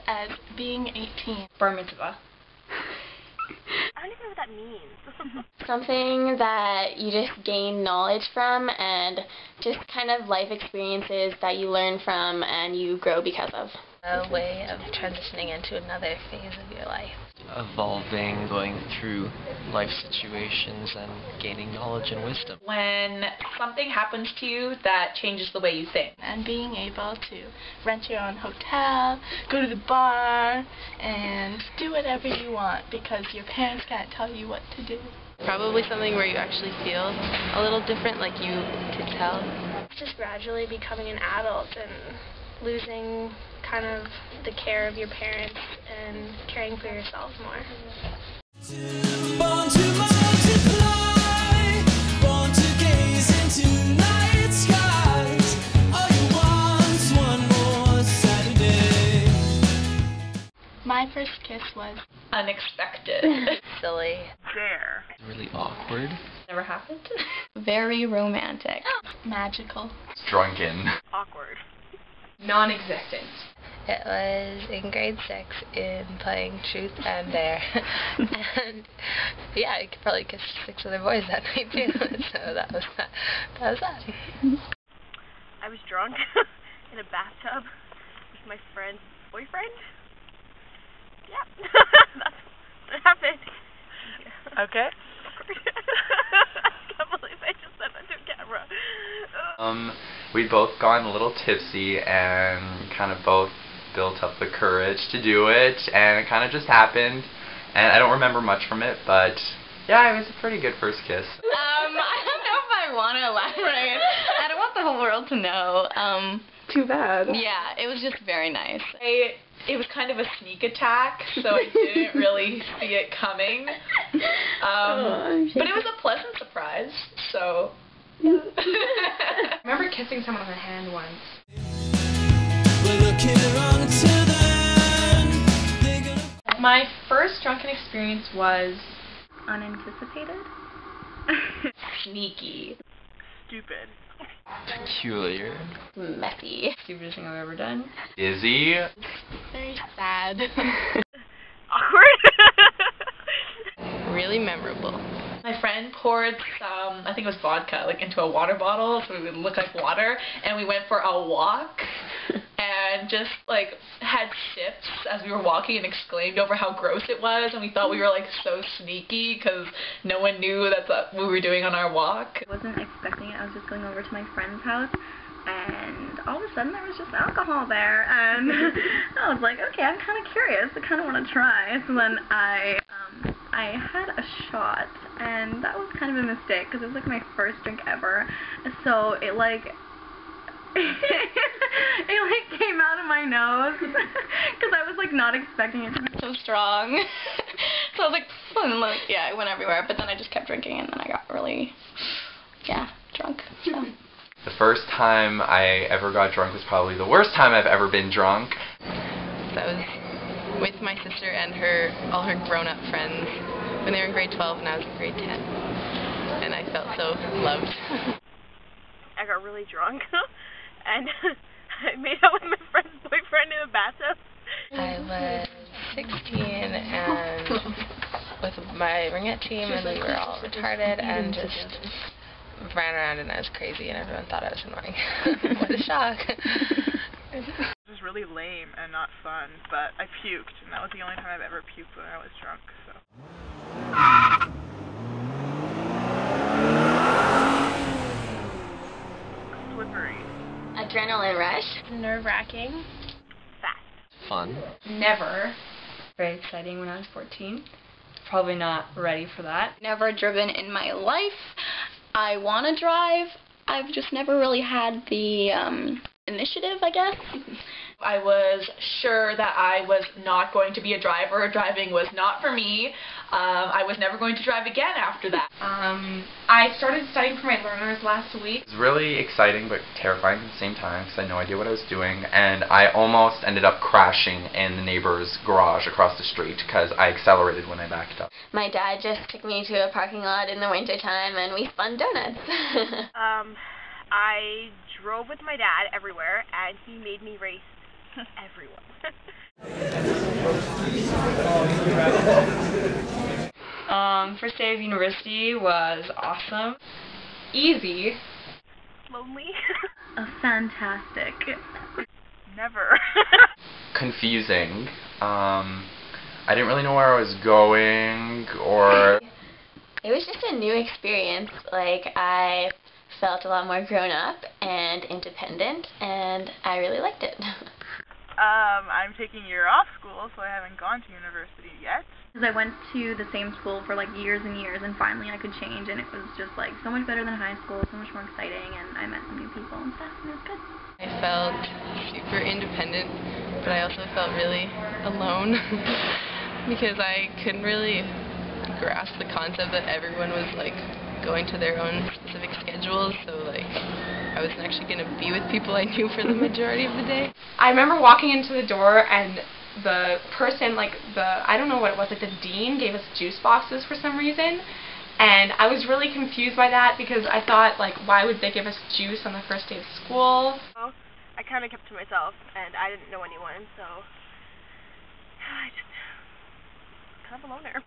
as being 18. Bar mitzvah. I don't even know what that means. Something that you just gain knowledge from and just kind of life experiences that you learn from and you grow because of. A way of transitioning into another phase of your life. Evolving, going through life situations and gaining knowledge and wisdom. When something happens to you that changes the way you think. And being able to rent your own hotel, go to the bar, and do whatever you want because your parents can't tell you what to do. Probably something where you actually feel a little different, like you can tell. Just gradually becoming an adult and losing kind of the care of your parents and caring for yourself more. Born to multiply, born to gaze into night skies. All you want's one more Saturday. My first kiss was Unexpected. Silly. Dare. Really awkward. Never happened. Very romantic. magical. Drunken. Awkward. Non-existent. It was in grade 6 in playing Truth and Dare. And yeah, I could probably kiss 6 other boys that night too. So that was that. I was drunk in a bathtub with my friend's boyfriend. Yeah. That's what happened. Okay. I can't believe I just said that to camera. We'd both gotten a little tipsy and kind of both built up the courage to do it, and it kind of just happened, and I don't remember much from it, but yeah, it was a pretty good first kiss. I don't know if I want to elaborate. I don't want the whole world to know. Too bad. Yeah, it was just very nice. It was kind of a sneak attack, so I didn't really see it coming. But it was a pleasant surprise, so... Yeah. I remember kissing someone on the hand once. We're looking around to them. My first drunken experience was Unanticipated? Sneaky. Stupid. Peculiar. Messy. Stupidest thing I've ever done. Dizzy. Very sad. Awkward. Really memorable. My friend poured some, I think it was vodka, like into a water bottle so it would look like water, and we went for a walk and just like had sips as we were walking and exclaimed over how gross it was, and we thought we were like so sneaky because no one knew that's what we were doing on our walk. I wasn't expecting it. I was just going over to my friend's house, and all of a sudden there was just alcohol there, and I was like, okay, I'm kind of curious. I kind of want to try. So then I had a shot, and that was kind of a mistake because it was like my first drink ever. So it like came out of my nose because I was like not expecting it to be so strong. So I was like, yeah, it went everywhere. But then I just kept drinking, and then I got really, drunk. So. The first time I ever got drunk was probably the worst time I've ever been drunk. That was with my sister and all her grown-up friends when they were in grade 12 and I was in grade 10. And I felt so loved. I got really drunk and I made out with my friend's boyfriend in the bathtub. I was 16 and with my ringette team, and we were all retarded and just ran around and I was crazy and everyone thought I was annoying. What a shock. It was really lame and not fun, but I puked, and that was the only time I've ever puked when I was drunk, so. Slippery. Adrenaline rush. Nerve-wracking. Fast. Fun. Never. Very exciting when I was 14. Probably not ready for that. Never driven in my life. I want to drive. I've just never really had the initiative, I guess. I was sure that I was not going to be a driver. Driving was not for me. I was never going to drive again after that. I started studying for my learners last week. It was really exciting but terrifying at the same time because I had no idea what I was doing, and I almost ended up crashing in the neighbor's garage across the street because I accelerated when I backed up. My dad just took me to a parking lot in the winter time and we spun donuts. I drove with my dad everywhere, and he made me race everyone. First day of university was awesome. Easy. Lonely. Fantastic. Never. Confusing. I didn't really know where I was going, or... It was just a new experience. Like, I felt a lot more grown up and independent, and I really liked it. I'm taking a year off school, so I haven't gone to university yet. Because I went to the same school for like years and years, and finally I could change, and it was just like so much better than high school, so much more exciting, and I met some new people and stuff, and it was good. I felt super independent, but I also felt really alone because I couldn't really grasp the concept that everyone was like going to their own specific schedules, so like I wasn't actually going to be with people I knew for the majority of the day. I remember walking into the door and the person, like I don't know what it was, like the dean gave us juice boxes for some reason, and I was really confused by that because I thought, like, why would they give us juice on the first day of school? I kind of kept to myself, and I didn't know anyone, so I just kind of a loner.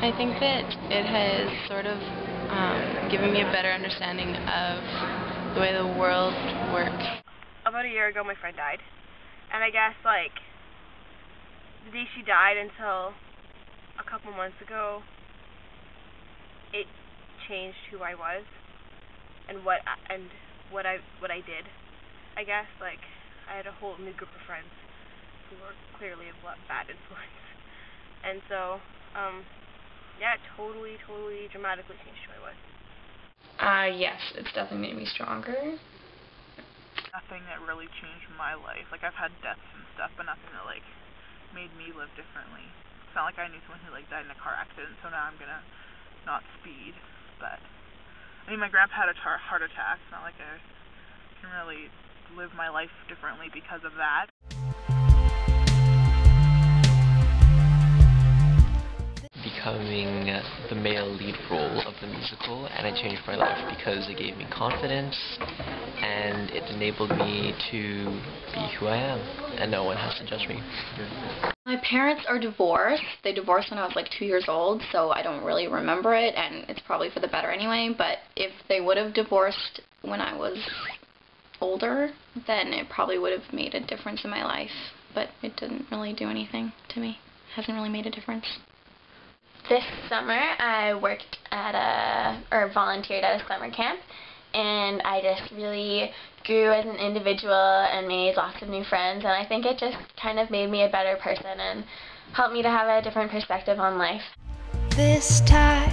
I think that it has sort of given me a better understanding of the way the world works. About a year ago, my friend died, and I guess, like, the day she died until a couple months ago, it changed who I was and what I did. I guess, like, I had a whole new group of friends who were clearly a bad influence, and so yeah, it totally dramatically changed who I was. Yes, it's definitely made me stronger. Nothing that really changed my life. Like, I've had deaths and stuff, but nothing that, like, made me live differently. It's not like I knew someone who, like, died in a car accident, so now I'm gonna not speed, but... I mean, my grandpa had a heart attack. It's not like I can really live my life differently because of that. Becoming the male lead role of the musical, and it changed my life because it gave me confidence and it enabled me to be who I am, and no one has to judge me. My parents are divorced. They divorced when I was like 2 years old, so I don't really remember it, and it's probably for the better anyway, but if they would have divorced when I was older, then it probably would have made a difference in my life, but it didn't really do anything to me. It hasn't really made a difference. This summer, I worked at volunteered at a summer camp, and I just really grew as an individual and made lots of new friends, and I think it just kind of made me a better person and helped me to have a different perspective on life. This time,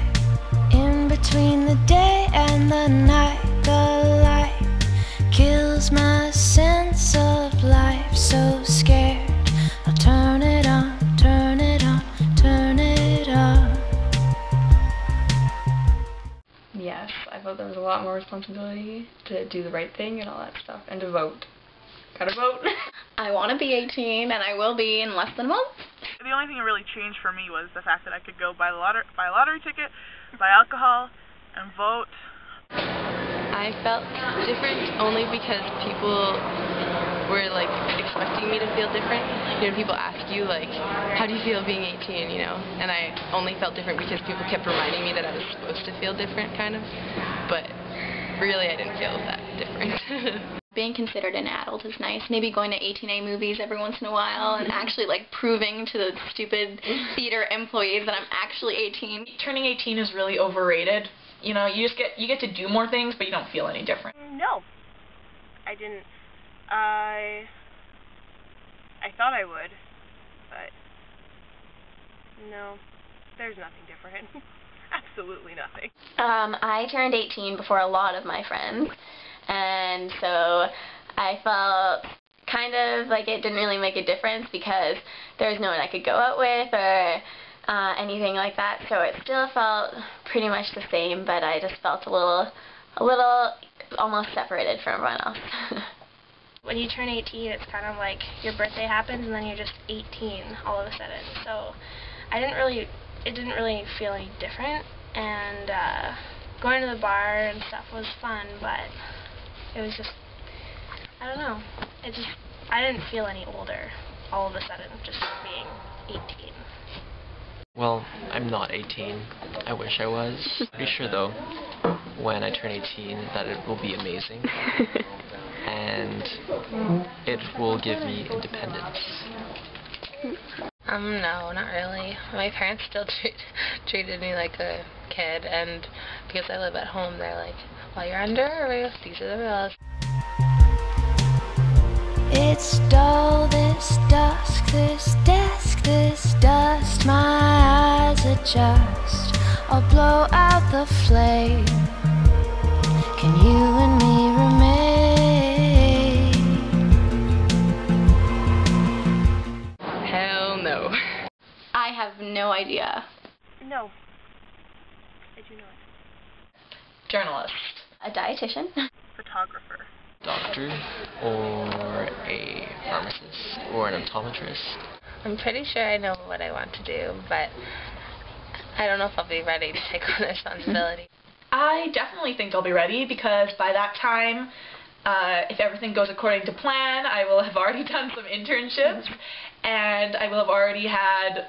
in between the day and the night, the light kills my sense of life. So scared, I'll turn it on, turn it on, turn it on. Yes, I felt there was a lot more responsibility to do the right thing and all that stuff, and to vote. Gotta vote. I want to be 18, and I will be in less than a month. The only thing that really changed for me was the fact that I could go buy a lottery ticket, buy alcohol, and vote. I felt different only because people were like expecting me to feel different. You know, people ask you like, how do you feel being 18, you know? And I only felt different because people kept reminding me that I was supposed to feel different, kind of. But really, I didn't feel that different. Being considered an adult is nice. Maybe going to 18A movies every once in a while and actually like proving to the stupid theater employees that I'm actually 18. Turning 18 is really overrated. You know, you get to do more things, but you don't feel any different. No, I didn't. I thought I would, but no, there's nothing different. Absolutely nothing. I turned 18 before a lot of my friends, and so I felt kind of like it didn't really make a difference because there was no one I could go out with or anything like that, so it still felt pretty much the same, but I just felt a little almost separated from everyone else. when you turn 18, it's kind of like your birthday happens and then you're just 18 all of a sudden. So it didn't really feel any different, and going to the bar and stuff was fun, but it was just, I don't know, I didn't feel any older all of a sudden just being 18. Well, I'm not 18. I wish I was. Pretty sure though, when I turn 18, that it will be amazing. And it will give me independence. No, not really. My parents still treated me like a kid, and because I live at home, they're like, well, you're under our roof, these are the rules. It's dull, this dusk, this desk, this dust. My eyes adjust. I'll blow out the flame. Can you and me remain? Hell no. I have no idea. No. I do not. Journalist. A dietitian. Photographer. Doctor, or a pharmacist, or an optometrist. I'm pretty sure I know what I want to do, but I don't know if I'll be ready to take on the responsibility. I definitely think I'll be ready, because by that time, if everything goes according to plan, I will have already done some internships, and I will have already had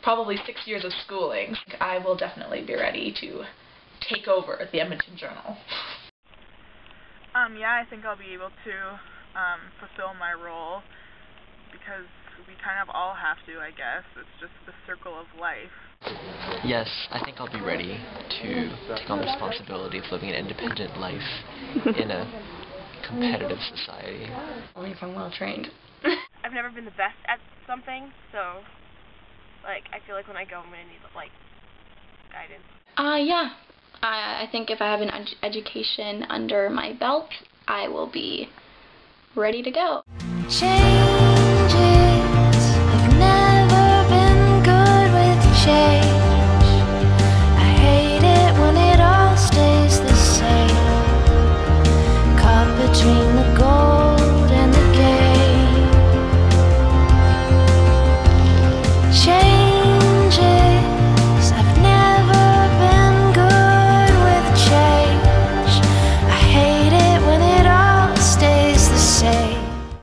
probably six years of schooling. I will definitely be ready to take over the Edmonton Journal. Yeah, I think I'll be able to fulfill my role, because we kind of all have to, I guess. It's just the circle of life. Yes, I think I'll be ready to take on the responsibility of living an independent life in a competitive society. Only if I'm well trained. I've never been the best at something, so, like, I feel like when I go, I'm going to need, like, guidance. Yeah. I think if I have an education under my belt, I will be ready to go. Change